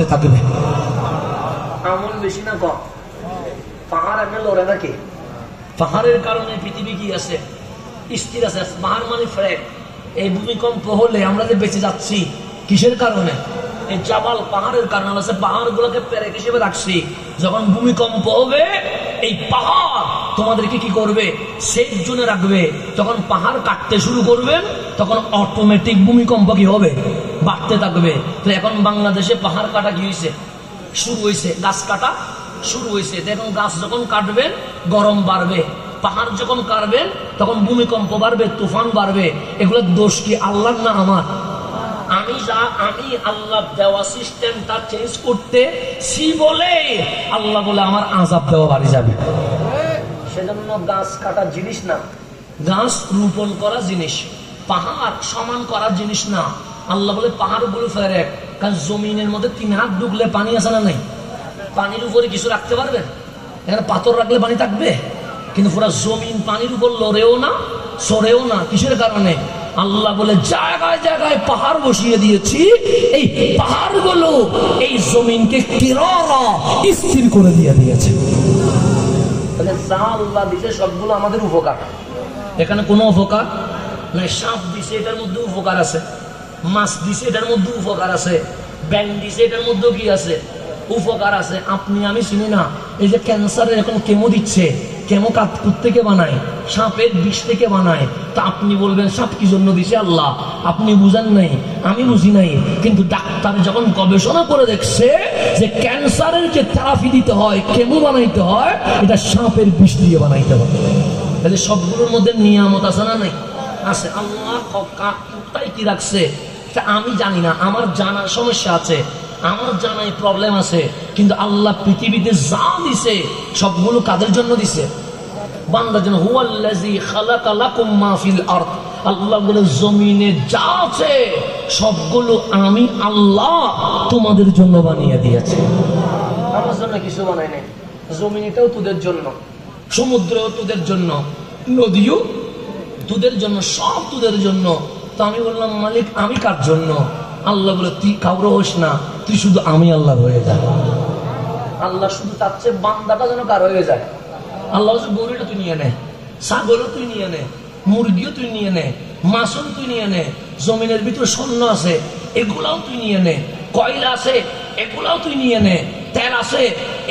বাড়তে থাকবে। আমল বেশি না কম? পাহাড় এমনি লড়ে নাকি? পাহাড়ের কারণে পৃথিবী কি আছে? স্থির আছে। পাহাড় মানে ফ্ল্যাট। এই ভূমিকম্প হলে আমরা যে বেঁচে যাচ্ছি কিসের কারণে? এই জাবাল পাহাড়ের কারণে। পাহাড় গুলোকে প্যারেক হিসেবে রাখছি। যখন ভূমিকম্প হবে এই পাহাড় তোমাদেরকে কি করবে? সেফ জোনে রাখবে। যখন পাহাড় কাটতে শুরু করবেন তখন অটোমেটিক ভূমিকম্প কি হবে? বাড়তে থাকবে। তো এখন বাংলাদেশে পাহাড় কাটা কি হয়েছে? শুরু হয়েছে। গাছ কাটা শুরু হয়েছে। এখন গাছ যখন কাটবেন গরম বাড়বে, পাহাড় যখন কাটবেন তখন ভূমিকম্প বাড়বে, তুফান বাড়বে। এগুলোর দোষ কি আল্লাহর না আমার? আমি আল্লাহ দেওয়া সিস্টেমটা চেঞ্জ করতেছি বলে আল্লাহ বলে আমার আযাব দেওয়া বাড়ি যাবে। সেজন্য গাছ কাটার জিনিস না, গাছ রোপণ করা জিনিস। পাহাড় সমান করার জিনিস না। আল্লাহ বলে পাহাড় গুলো ফেরেক। কারণ জমিনের মধ্যে 3 হাত ঢুকলে পানি আছে না নাই? পানির উপরে কিছু রাখতে পারবেন? এখানে পাথর রাখলে পানি থাকবে? কিন্তু পুরো জমিন পানির উপর লড়েও না সরেও না। কিসের কারণে? আল্লাহ বলে জায়গায় জায়গায় পাহাড় বসিয়ে দিয়েছি। এই পাহাড় গুলো এই জমিনকে কিরারা স্থির করে দিয়েছে। তাহলে যা আল্লাহ দিছে সবগুলো আমাদের উপকার। এখানে কোনো উপকার নাই। সাপ দিছে এটার মধ্যে উপকার আছে, মাছ দিছে এটার মধ্যে উপকার আছে, ব্যাং দিছে এটার মধ্যে কি আছে? উপকার আছে। আপনি আমি চিনি না। এই যে ক্যান্সারের এখন কেমো দিচ্ছে, কেমো কাঠ থেকে বানায়, সাপের বিষ থেকে বানায়। তা আপনি বলবেন সাপ কি জন্য দিছে আল্লাহ? আপনি বুঝেন নাই, আমি বুঝি নাই। কিন্তু ডাক্তার যখন গবেষণা করে দেখছে যে ক্যান্সারের যে থেরাপি দিতে হয়, কেমো বানাইতে হয়, এটা সাপের বিষ দিয়ে বানাইতে হয়। তাহলে সবগুলোর মধ্যে নিয়ামত আছে না নাই? আছে। আল্লাহ কোথায় কি রাখছে আমি জানি না। আমার জানার সমস্যা আছে, আমার জানায় প্রবলেম আছে। কিন্তু আল্লাহ পৃথিবীতে যা দিছে সবগুলো কাদের জন্য দিছে? বান্দার জন্য। হুয়াল্লাযী খালাকা লাকুম মা ফিল আরদ। আল্লাহ বলে জমিনে যা আছে সবগুলো আমি আল্লাহ তোমাদের জন্য বানিয়ে দিয়েছি। আমার জন্য কিছু বানাই নাই। জমিনটাও তোদের জন্য, সমুদ্রও তোদের জন্য, নদীও তোদের জন্য, সব তোদের জন্য। তো আমি বললাম মালিক আমি কার জন্য? আল্লাহ বলে তুই কাউরে হোস না, তুই শুধু আমি আল্লাহ হয়ে যা। আল্লাহ শুধু চাচ্ছে বান্দাটা যেন কার হয়ে যায়। আল্লাহ গরুটা তুই নিয়ে নে, ছাগলও তুই নিয়ে নে, মুরগিও তুই নিয়ে নে, মাছও তুই নিয়ে নে, জমিনের ভিতরে স্বর্ণ আছে এগুলাও তুই নিয়ে নে, কয়লা আছে এগুলাও তুই নিয়ে নে, তেল আছে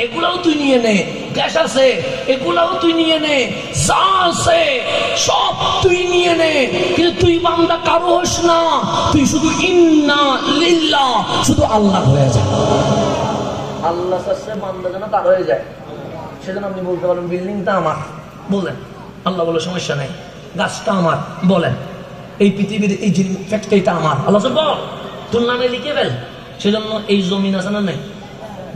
এগুলাও তুই নিয়ে নে, গ্যাস আছে এগুলাও তুই নিয়ে নে, যা আছে সব তুই নিয়ে নে। কিন্তু তুই বান্দা কারো হোস না, তুই শুধু ইন্না লিল্লাহ, শুধু আল্লাহ হয়ে যায়। আল্লাহ চাচ্ছে বান্দা যেন কার হয়ে যায়। সেজন্য আপনি বলতে পারেন বিল্ডিংটা আমার, বলেন। আল্লাহ বলে সমস্যা নেই। গাছটা আমার, বলেন। এই পৃথিবীর এই ফ্যাক্টরিটা আমার, আল্লাহ বল তোর নামে লিখে ফেল। সেজন্য এই জমিন আছে না নাই?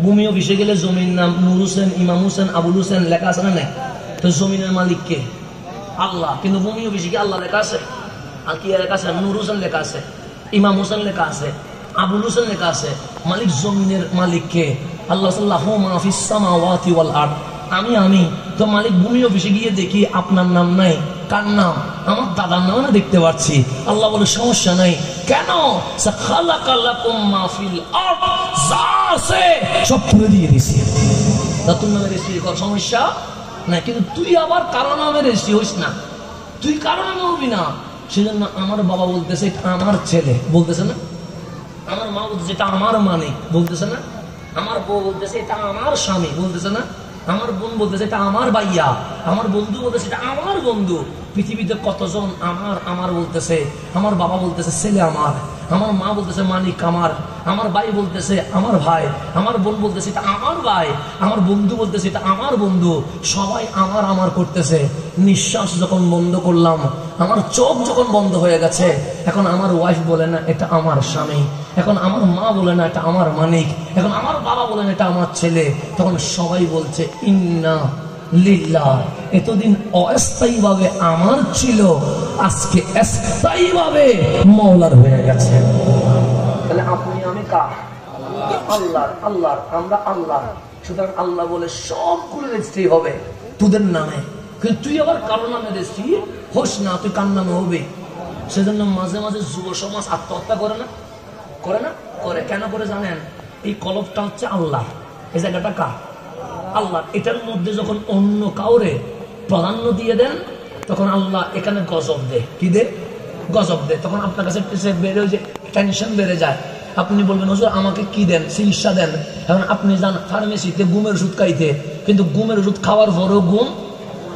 ভূমি অফিসে গেলে জমির নাম নূর হোসেন, ইমাম হোসেন, আবুল হোসেন লেখা আছে না নাই? তো জমিনের মালিক কে? আল্লাহ। কিন্তু ভূমি অফিসে কি আল্লাহ লেখা আছে? আর কি লেখা আছে? নূর হোসেন লেখা আছে, ইমাম হোসেন লেখা আছে, আবুল হোসেন লেখা আছে। মালিক জমিনের মালিক কে? আল্লাহ লাহু মা ফিস সামাওয়াতি ওয়াল আরদ। আমি তো মালিক ভূমি অফিসে গিয়ে দেখি আপনার নাম নাই। কার নাম? আমার দাদার নাম না দেখতে পাচ্ছি। আল্লাহ বলে সমস্যা নাই। কেন? খালাকা লাকুম মা ফিল আরদ, যা আছে সব তুলে দিয়ে দিছি। তা তোর নামে রেজিস্ট্রি কর, সমস্যা নাই। কিন্তু তুই আবার কারো নামে রেজিস্ট্রি হইস না, তুই কারো নামে হবি না। সেজন্য আমার বাবা বলতেছে এটা আমার ছেলে, বলতেছে না? আমার মা বলতেছে এটা আমার মানে, বলতেছে না? আমার বউ বলতেছে এটা আমার স্বামী, বলতেছে না? আমার বোন বলতেছে এটা আমার ভাইয়া, আমার বন্ধু বলতেছে এটা আমার বন্ধু। পৃথিবীতে কতজন আমার আমার বলতেছে। আমার বাবা বলতেছে ছেলে আমার, আমার মা বলতেছে মালিক আমার, আমার ভাই বলতেছে আমার ভাই, আমার বোন বলতেছে এটা আমার ভাই, আমার বন্ধু বলতেছে এটা আমার বন্ধু। সবাই আমার আমার করতেছে। নিঃশ্বাস যখন বন্ধ করলাম, আমার চোখ যখন বন্ধ হয়ে গেছে, এখন আমার ওয়াইফ বলে না এটা আমার স্বামী, এখন আমার মা বলে না এটা আমার মালিক, এখন আমার বাবা বলে না এটা আমার ছেলে। তখন সবাই বলছে ইন্না লিল্লাহ। এতদিন অস্থায়ী ভাবে আমার ছিল, আজকে স্থায়ী ভাবে মওলার হয়ে গেছে। তাহলে আপনি আমি কার? আল্লাহ। আল্লাহ আমরা আল্লাহ। সুতরাং আল্লাহ বলে সবগুলো রেজিস্ট্রি হবে তোদের নামে। কিন্তু তুই আবার কারো নামে রেজিস্ট্রি হোস না, তুই কার নামে হবে? সেজন্য মাঝে মাঝে যুব সমাজ আত্মহত্যা করে না? করে না? করে। কেন করে জানেন? এই কলবটা হচ্ছে আল্লাহ, এই জায়গাটা কার? আল্লাহ। এটার মধ্যে যখন অন্য কাউরে প্রাধান্য দিয়ে দেন তখন আল্লাহ এখানে গজব দেয়। কি দে? গজব দেয়। তখন আপনার কাছে বেড়ে যে টেনশন বেড়ে যায়। আপনি বলবেন হুজুর আমাকে কি দেন, চিকিৎসা দেন। এখন আপনি যান ফার্মেসিতে ঘুমের ওষুধ খাইতে, কিন্তু ঘুমের ওষুধ খাওয়ার পরেও ঘুম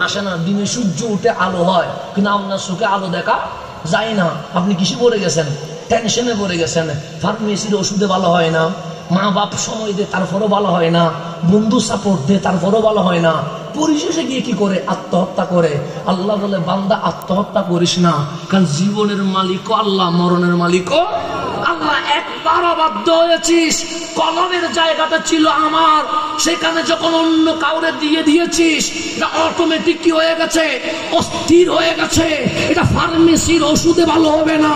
আসে না। দিনে সূর্য উঠে আলো হয়, কিন্তু আপনার চোখে আলো দেখা যায় না। আপনি কিসে পড়ে গেছেন? টেনশনে পড়ে গেছেন। ফার্মেসির ওষুধে ভালো হয় না, মা বাপ সময় দে তারপরও ভালো হয় না, বন্ধু সাপোর্ট দে তারপরও ভালো হয় না। পরিশেষে গিয়ে কি করে? আত্মহত্যা করে। আল্লাহ বলে বান্দা আত্মহত্যা করিস না, কারণ জীবনের মালিকও আল্লাহ, মরণের মালিকও আল্লাহ। একবার বাধ্য হয়েছিস, কলমের জায়গাটা ছিল আমার, সেখানে যখন অন্য কাউরে দিয়ে দিয়েছিস এটা অটোমেটিক কি হয়ে গেছে? অস্থির হয়ে গেছে। এটা ফার্মেসির ওষুধে ভালো হবে না,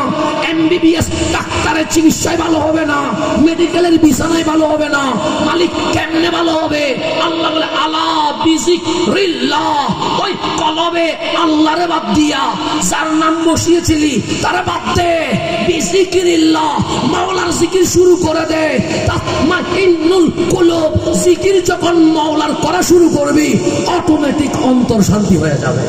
এমবিবিএস ডাক্তারের চিকিৎসায় ভালো হবে না, মেডিকেলের বিছানায় ভালো হবে না। মালিক কেমনে ভালো হবে? আল্লাহ বলে আলা বিজিক্রিল্লাহ, ওই কলবে আল্লাহরে বাদ দিয়া যার নাম বসিয়েছিলি তারা বাদ দে। বিজিক্রিল্লাহ, মাওলার জিকির শুরু করে দে। তাতমাইন্নুল কুলুব, জিকির যখন মাওলার করা শুরু করবি অটোমেটিক অন্তর শান্তি হয়ে যাবে।